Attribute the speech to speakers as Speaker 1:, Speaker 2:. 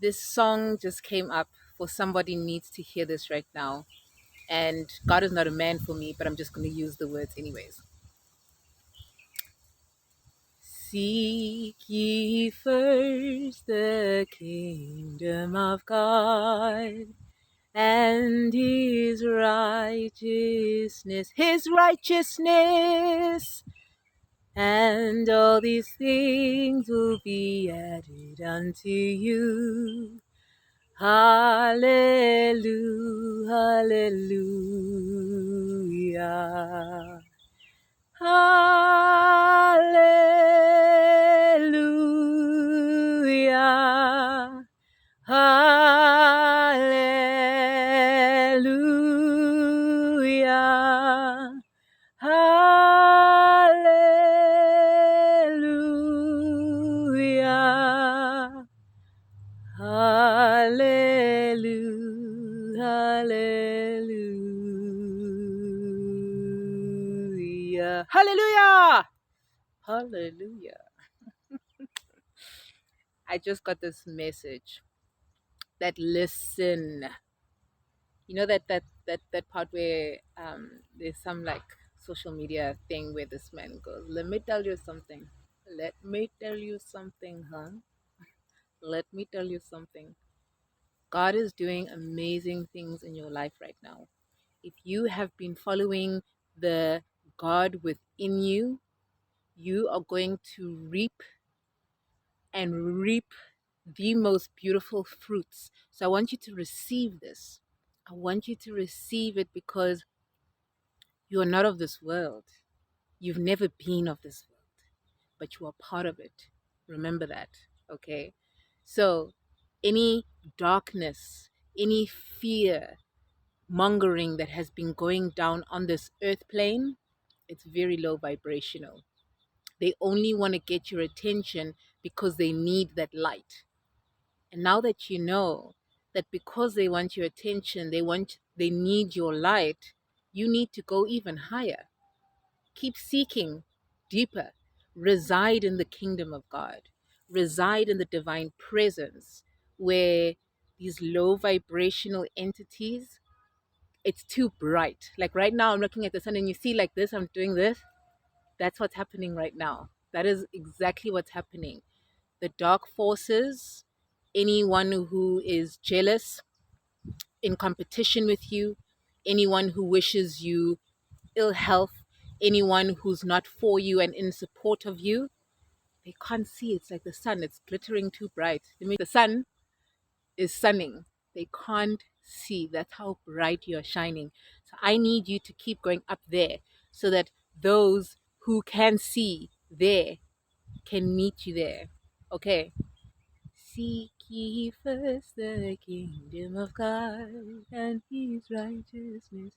Speaker 1: this song just came up for somebody needs to hear this right now. And God is not a man for me, but I'm just going to use the words anyways. Seek ye first the kingdom of God and his righteousness, and all these things will be added unto you. Hallelujah, hallelujah. Hallelujah. Hallelujah. Hallelujah. Hallelujah. Hallelujah. Hallelujah. Hallelujah. I just got this message that listen. You know that part where there's some like social media thing where this man goes, "Let me tell you something. Let me tell you something, huh? Let me tell you something. God is doing amazing things in your life right now. If you have been following the God within you, you are going to reap the most beautiful fruits. So I want you to receive this. I want you to receive it because you are not of this world. You've never been of this world, but you are part of it. Remember that, okay? So any darkness, any fear mongering that has been going down on this earth plane, it's very low vibrational. They only want to get your attention because they need that light. And now that you know that because they want your attention, they need your light, you need to go even higher. Keep seeking deeper. Reside in the kingdom of God. Reside in the divine presence where these low vibrational entities, it's too bright. Like right now, I'm looking at the sun and you see like this, I'm doing this. That's what's happening right now. That is exactly what's happening. The dark forces, anyone who is jealous, in competition with you, anyone who wishes you ill health, anyone who's not for you and in support of you, they can't see. It's like the sun, it's glittering too bright. I mean, the sun is sunning. They can't see. That's how bright you're shining. So I need you to keep going up there so that those who can see there can meet you there. Okay. Seek ye first the kingdom of God and his righteousness.